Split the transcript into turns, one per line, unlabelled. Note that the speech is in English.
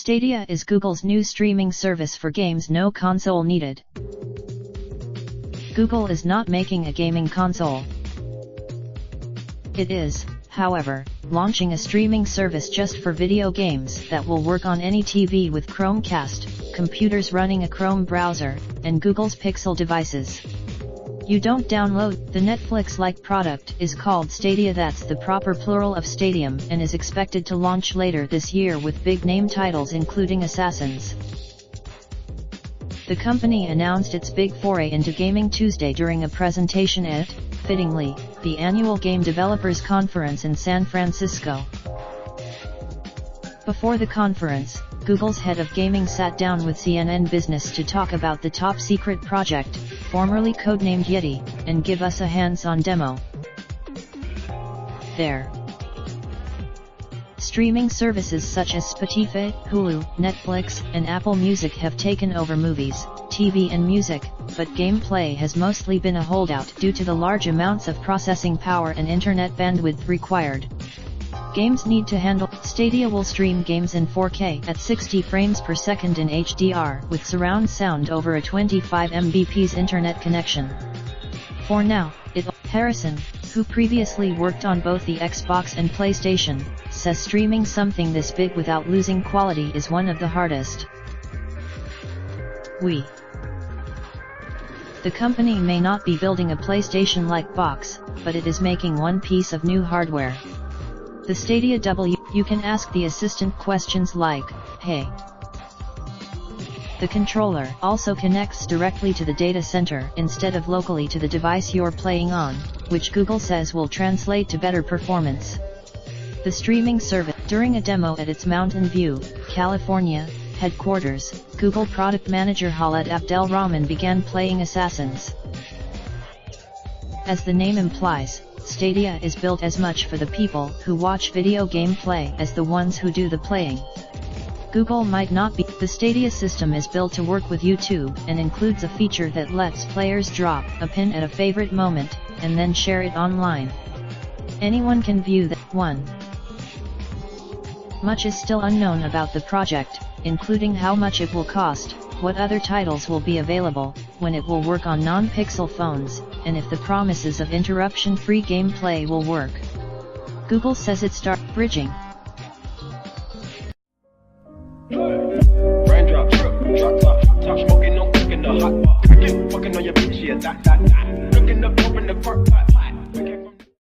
Stadia is Google's new streaming service for games, no console needed. Google is not making a gaming console. It is, however, launching a streaming service just for video games that will work on any TV with Chromecast, computers running a Chrome browser, and Google's Pixel devices. You don't download. The Netflix-like product is called Stadia, that's the proper plural of stadium, and is expected to launch later this year with big-name titles including Assassins. The company announced its big foray into gaming Tuesday during a presentation at, fittingly, the annual Game Developers Conference in San Francisco. Before the conference, Google's head of gaming sat down with CNN Business to talk about the top-secret project, formerly codenamed Yeti, and give us a hands-on demo. There. Streaming services such as Spotify, Hulu, Netflix, and Apple Music have taken over movies, TV and music, but gameplay has mostly been a holdout due to the large amounts of processing power and internet bandwidth required. Games need to handle. Stadia will stream games in 4K at 60 frames per second in HDR with surround sound over a 25 Mbps internet connection. For now, Harrison, who previously worked on both the Xbox and PlayStation, says streaming something this big without losing quality is one of the hardest. The company may not be building a PlayStation-like box, but it is making one piece of new hardware. The Stadia you can ask the assistant questions like, "Hey." The controller also connects directly to the data center instead of locally to the device you're playing on, which Google says will translate to better performance. The streaming service, during a demo at its Mountain View, California, headquarters, Google product manager Khaled Abdelrahman began playing Assassins. As the name implies, Stadia is built as much for the people who watch video game play as the ones who do the playing. Google might not be. The Stadia system is built to work with YouTube and includes a feature that lets players drop a pin at a favorite moment, and then share it online. Anyone can view that. Much is still unknown about the project, including how much it will cost, what other titles will be available, when it will work on non-Pixel phones, and if the promises of interruption-free gameplay will work. Google says it bridging.
Raindrop, drop top smoking, no cooking the hot pot. Fucking on your bitch, yeah, that. Looking up, open the park pot.